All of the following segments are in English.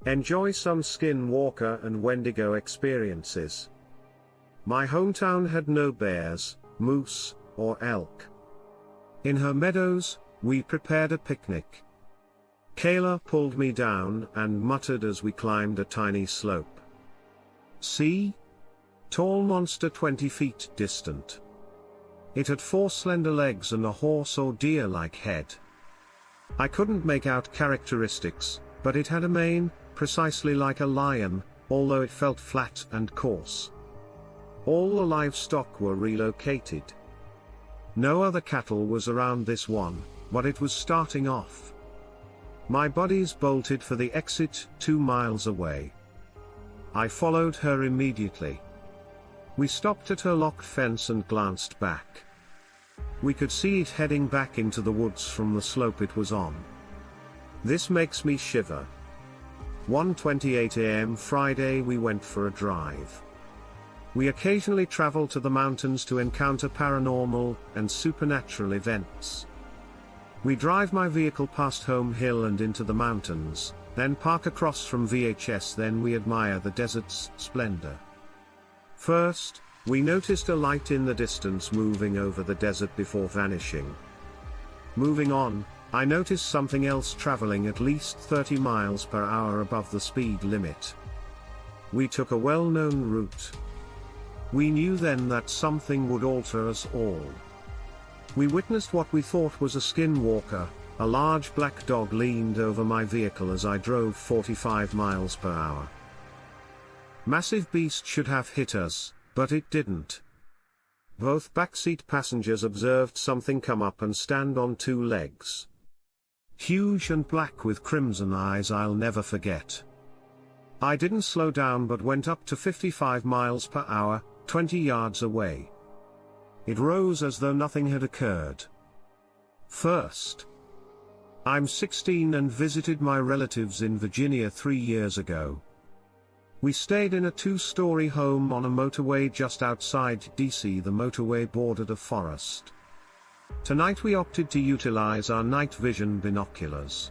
Enjoy some Skinwalker and Wendigo experiences. My hometown had no bears, moose, or elk. In her meadows, we prepared a picnic. Kayla pulled me down and muttered as we climbed a tiny slope. "See? Tall monster 20 feet distant. It had 4 slender legs and a horse or deer-like head. I couldn't make out characteristics, but it had a mane, precisely like a lion, although it felt flat and coarse. All the livestock were relocated. No other cattle was around this one, but it was starting off. My buddies bolted for the exit 2 miles away. I followed her immediately. We stopped at her locked fence and glanced back. We could see it heading back into the woods from the slope it was on. This makes me shiver. 1:28 a.m. Friday we went for a drive. We occasionally travel to the mountains to encounter paranormal and supernatural events. We drive my vehicle past Home Hill and into the mountains, then park across from VHS, then we admire the desert's splendor. First, we noticed a light in the distance moving over the desert before vanishing. Moving on, I noticed something else traveling at least 30 miles per hour above the speed limit. We took a well-known route. We knew then that something would alter us all. We witnessed what we thought was a skinwalker. A large black dog leaned over my vehicle as I drove 45 miles per hour. Massive beast should have hit us, but it didn't. Both backseat passengers observed something come up and stand on 2 legs. Huge and black with crimson eyes, I'll never forget. I didn't slow down but went up to 55 miles per hour, 20 yards away. It rose as though nothing had occurred. First, I'm 16 and visited my relatives in Virginia 3 years ago. We stayed in a 2-story home on a motorway just outside DC. The motorway bordered a forest. Tonight we opted to utilize our night vision binoculars.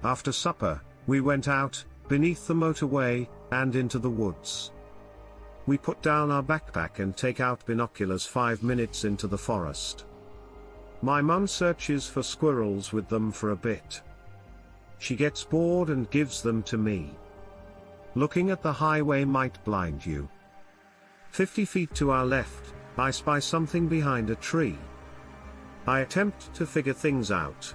After supper, we went out, beneath the motorway, and into the woods. We put down our backpack and take out binoculars 5 minutes into the forest. My mum searches for squirrels with them for a bit. She gets bored and gives them to me. Looking at the highway might blind you. 50 feet to our left, I spy something behind a tree. I attempt to figure things out.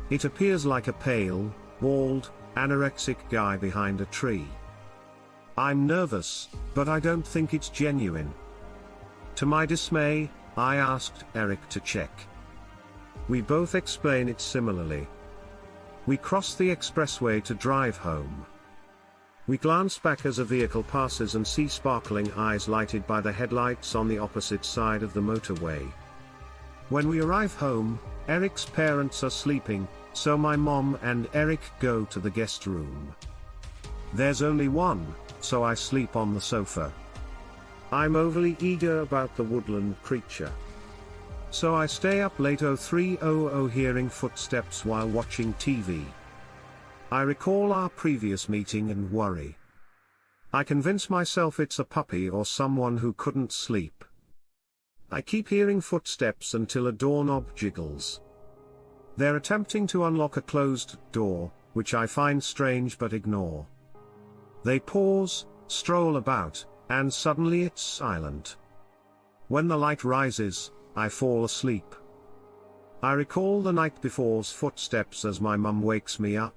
It appears like a pale, bald, anorexic guy behind a tree. I'm nervous, but I don't think it's genuine. To my dismay, I asked Eric to check. We both explain it similarly. We cross the expressway to drive home. We glance back as a vehicle passes and see sparkling eyes lighted by the headlights on the opposite side of the motorway. When we arrive home, Eric's parents are sleeping, so my mom and Eric go to the guest room. There's only one, so I sleep on the sofa. I'm overly eager about the woodland creature. So I stay up late 03:00 hearing footsteps while watching TV. I recall our previous meeting and worry. I convince myself it's a puppy or someone who couldn't sleep. I keep hearing footsteps until a doorknob jiggles. They're attempting to unlock a closed door, which I find strange but ignore. They pause, stroll about, and suddenly it's silent. When the light rises, I fall asleep. I recall the night before's footsteps as my mum wakes me up.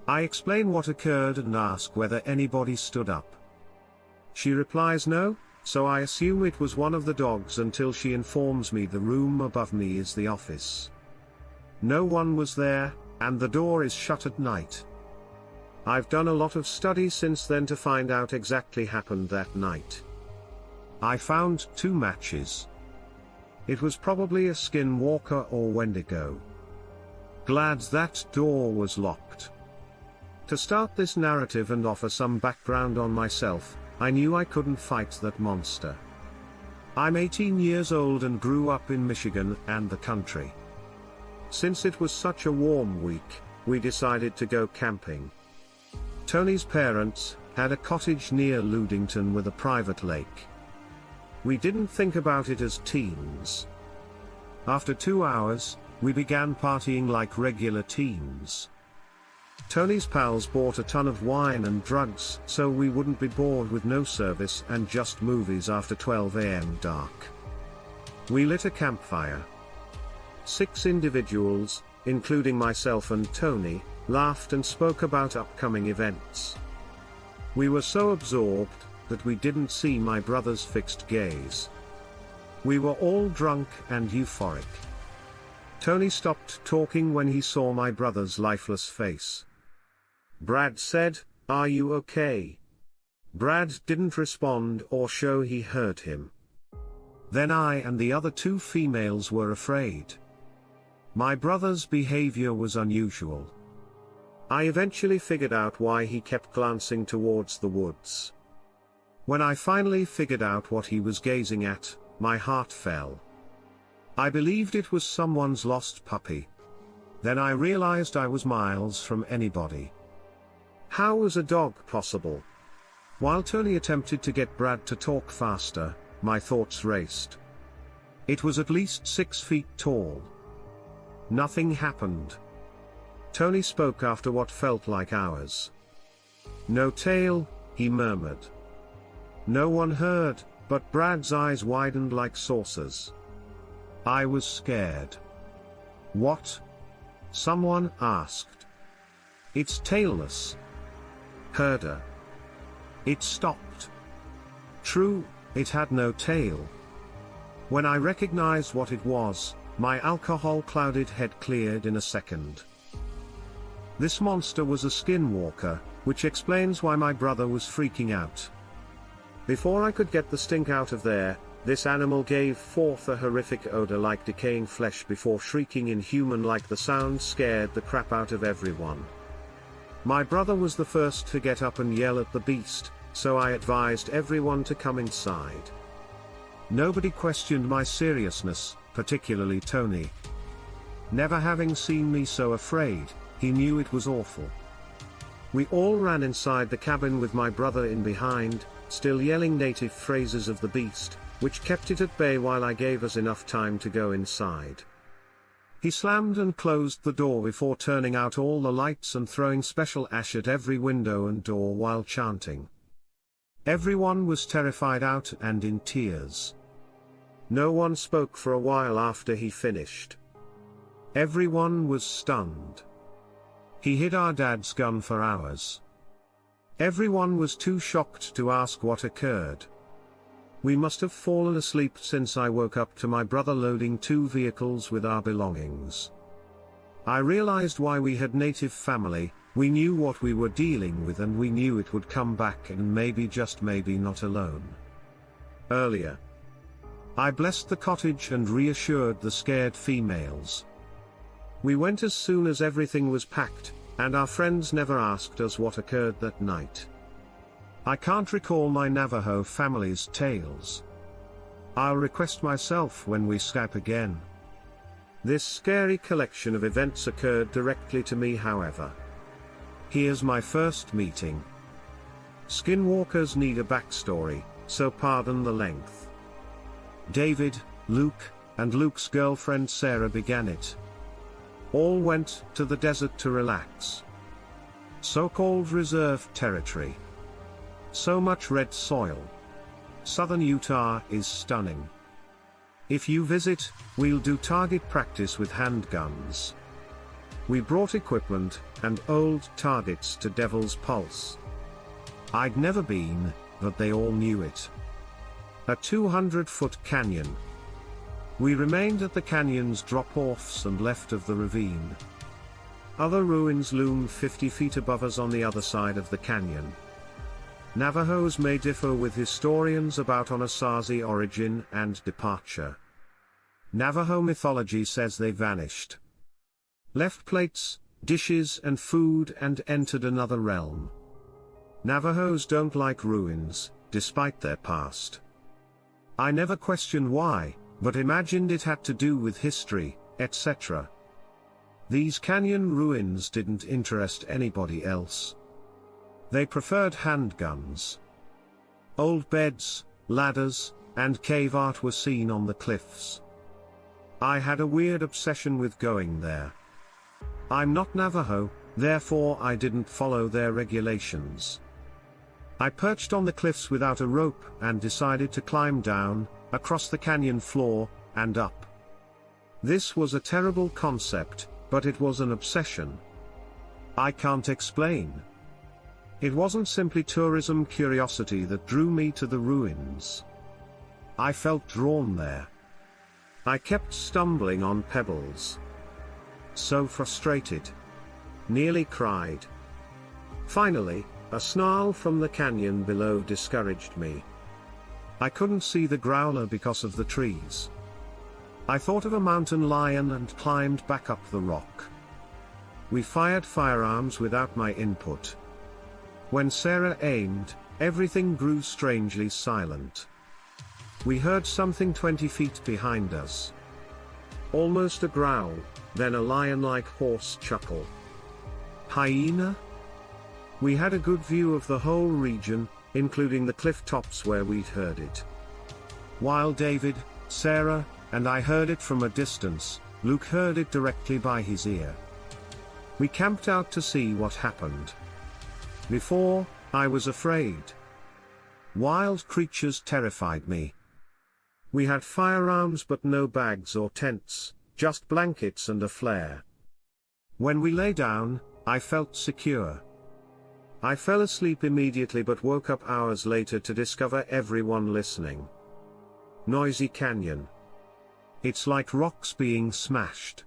I explain what occurred and ask whether anybody stood up. She replies no, so I assume it was one of the dogs until she informs me the room above me is the office. No one was there, and the door is shut at night. I've done a lot of study since then to find out exactly happened that night. I found 2 matches. It was probably a skinwalker or wendigo. Glad that door was locked. To start this narrative and offer some background on myself, I knew I couldn't fight that monster. I'm 18 years old and grew up in Michigan and the country. Since it was such a warm week, we decided to go camping. Tony's parents had a cottage near Ludington with a private lake. We didn't think about it as teens. After 2 hours, we began partying like regular teens. Tony's pals bought a ton of wine and drugs so we wouldn't be bored with no service and just movies after 12 AM dark. We lit a campfire. 6 individuals, including myself and Tony, laughed and spoke about upcoming events. We were so absorbed that we didn't see my brother's fixed gaze. We were all drunk and euphoric. Tony stopped talking when he saw my brother's lifeless face. Brad said, "Are you okay?" Brad didn't respond or show he heard him. Then I and the other 2 females were afraid. My brother's behavior was unusual. I eventually figured out why he kept glancing towards the woods. When I finally figured out what he was gazing at, my heart fell. I believed it was someone's lost puppy. Then I realized I was miles from anybody. How was a dog possible? While Tony attempted to get Brad to talk faster, my thoughts raced. It was at least 6 feet tall. Nothing happened. Tony spoke after what felt like hours. "No tail," he murmured. No one heard, but Brad's eyes widened like saucers. I was scared. "What?" someone asked. "It's tailless." Herder. It stopped. True, it had no tail. When I recognized what it was, my alcohol-clouded head cleared in a second. This monster was a skinwalker, which explains why my brother was freaking out. Before I could get the stink out of there, this animal gave forth a horrific odor like decaying flesh before shrieking inhuman-like. The sound scared the crap out of everyone. My brother was the first to get up and yell at the beast, so I advised everyone to come inside. Nobody questioned my seriousness, particularly Tony. Never having seen me so afraid, he knew it was awful. We all ran inside the cabin with my brother in behind, still yelling native phrases of the beast, which kept it at bay while I gave us enough time to go inside. He slammed and closed the door before turning out all the lights and throwing special ash at every window and door while chanting. Everyone was terrified out and in tears. No one spoke for a while after he finished. Everyone was stunned. He hid our dad's gun for hours. Everyone was too shocked to ask what occurred. We must have fallen asleep since I woke up to my brother loading 2 vehicles with our belongings. I realized why we had native family. We knew what we were dealing with and we knew it would come back and maybe just maybe not alone. Earlier, I blessed the cottage and reassured the scared females. We went as soon as everything was packed, and our friends never asked us what occurred that night. I can't recall my Navajo family's tales. I'll request myself when we Skype again. This scary collection of events occurred directly to me, however. Here's my first meeting. Skinwalkers need a backstory, so pardon the length. David, Luke, and Luke's girlfriend Sarah began it. All went to the desert to relax. So-called reserve territory. So much red soil. Southern Utah is stunning. If you visit, we'll do target practice with handguns. We brought equipment and old targets to Devil's Pulse. I'd never been, but they all knew it. A 200-foot canyon. We remained at the canyon's drop-offs and left of the ravine. Other ruins loom 50 feet above us on the other side of the canyon. Navajos may differ with historians about Anasazi origin and departure. Navajo mythology says they vanished. Left plates, dishes and food and entered another realm. Navajos don't like ruins, despite their past. I never questioned why, but imagined it had to do with history, etc. These canyon ruins didn't interest anybody else. They preferred handguns. Old beds, ladders, and cave art were seen on the cliffs. I had a weird obsession with going there. I'm not Navajo, therefore I didn't follow their regulations. I perched on the cliffs without a rope and decided to climb down, across the canyon floor, and up. This was a terrible concept, but it was an obsession. I can't explain. It wasn't simply tourism curiosity that drew me to the ruins. I felt drawn there. I kept stumbling on pebbles. So frustrated. Nearly cried. Finally, a snarl from the canyon below discouraged me. I couldn't see the growler because of the trees. I thought of a mountain lion and climbed back up the rock. We fired firearms without my input. When Sarah aimed, everything grew strangely silent. We heard something 20 feet behind us. Almost a growl, then a lion-like hoarse chuckle. Hyena? We had a good view of the whole region, including the cliff tops where we'd heard it. While David, Sarah, and I heard it from a distance, Luke heard it directly by his ear. We camped out to see what happened. Before, I was afraid. Wild creatures terrified me. We had firearms but no bags or tents, just blankets and a flare. When we lay down, I felt secure. I fell asleep immediately but woke up hours later to discover everyone listening. Noisy canyon. It's like rocks being smashed.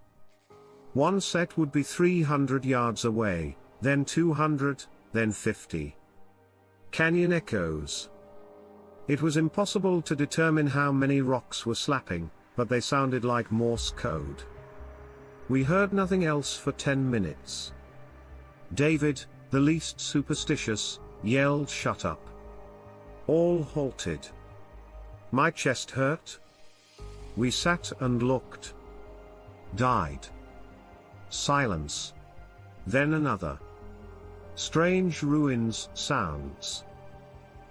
One set would be 300 yards away, then 200, then 50. Canyon echoes. It was impossible to determine how many rocks were slapping, but they sounded like Morse code. We heard nothing else for 10 minutes. David, the least superstitious, yelled "Shut up." All halted. My chest hurt. We sat and looked. Died. Silence. Then another. Strange ruins sounds.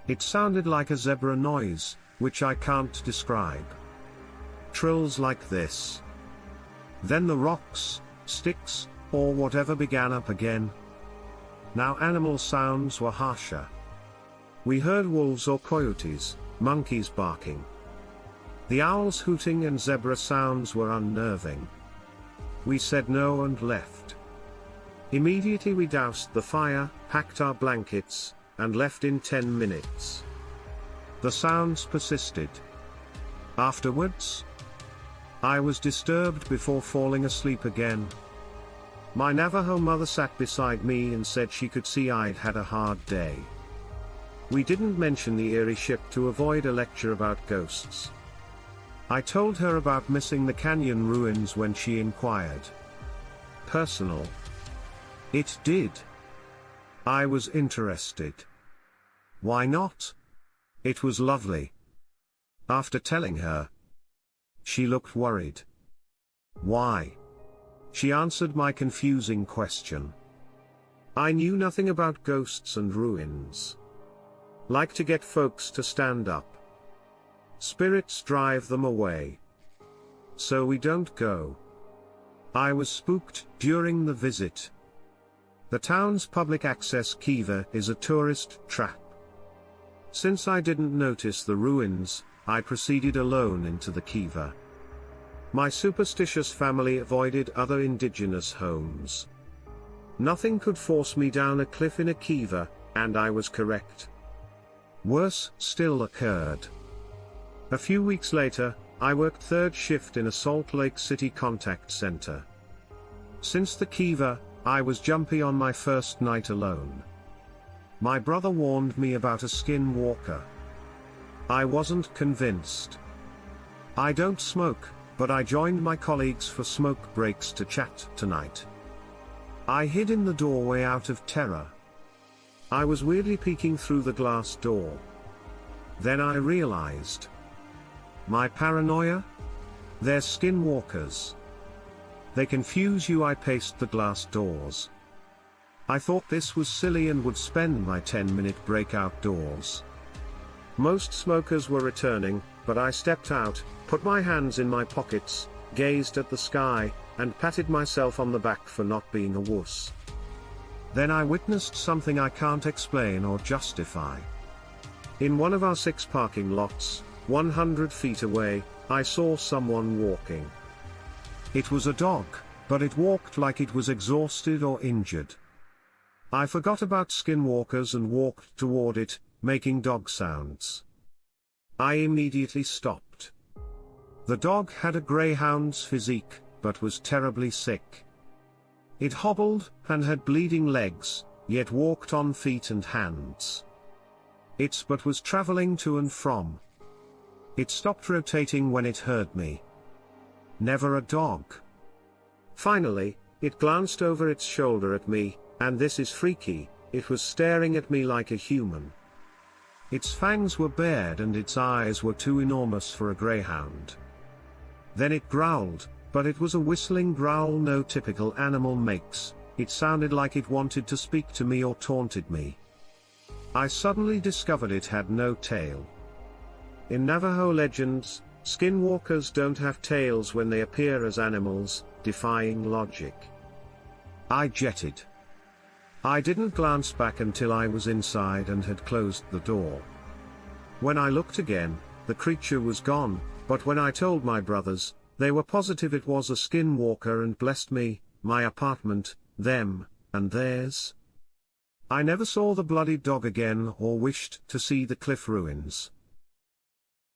It sounded like a zebra noise, which I can't describe. Trills like this. Then the rocks, sticks, or whatever began up again. Now animal sounds were harsher. We heard wolves or coyotes, monkeys barking. The owls hooting and zebra sounds were unnerving. We said no and left. Immediately we doused the fire, packed our blankets, and left in 10 minutes. The sounds persisted. Afterwards, I was disturbed before falling asleep again. My Navajo mother sat beside me and said she could see I'd had a hard day. We didn't mention the eerie ship to avoid a lecture about ghosts. I told her about missing the canyon ruins when she inquired. Personal. It did. I was interested. Why not? It was lovely. After telling her, she looked worried. Why? She answered my confusing question. I knew nothing about ghosts and ruins. Like to get folks to stand up. Spirits drive them away. So we don't go. I was spooked during the visit. The town's public access kiva is a tourist trap. Since I didn't notice the ruins, I proceeded alone into the kiva. My superstitious family avoided other indigenous homes. Nothing could force me down a cliff in a kiva, and I was correct. Worse still occurred. A few weeks later, I worked third shift in a Salt Lake City contact center. Since the kiva, I was jumpy on my first night alone. My brother warned me about a skinwalker. I wasn't convinced. I don't smoke, but I joined my colleagues for smoke breaks to chat tonight. I hid in the doorway out of terror. I was weirdly peeking through the glass door. Then I realized. My paranoia? They're skinwalkers. They confuse you. I paced the glass doors. I thought this was silly and would spend my 10-minute break outdoors. Most smokers were returning, but I stepped out, put my hands in my pockets, gazed at the sky, and patted myself on the back for not being a wuss. Then I witnessed something I can't explain or justify. In one of our 6 parking lots, 100 feet away, I saw someone walking. It was a dog, but it walked like it was exhausted or injured. I forgot about skinwalkers and walked toward it, making dog sounds. I immediately stopped. The dog had a greyhound's physique, but was terribly sick. It hobbled, and had bleeding legs, yet walked on feet and hands. Its butt was traveling to and from. It stopped rotating when it heard me. Never a dog. Finally, it glanced over its shoulder at me, and this is freaky, it was staring at me like a human. Its fangs were bared and its eyes were too enormous for a greyhound. Then it growled, but it was a whistling growl no typical animal makes. It sounded like it wanted to speak to me or taunted me. I suddenly discovered it had no tail. In Navajo legends, skinwalkers don't have tails when they appear as animals, defying logic. I jetted. I didn't glance back until I was inside and had closed the door. When I looked again, the creature was gone, but when I told my brothers, they were positive it was a skinwalker and blessed me, my apartment, them, and theirs. I never saw the bloody dog again or wished to see the cliff ruins.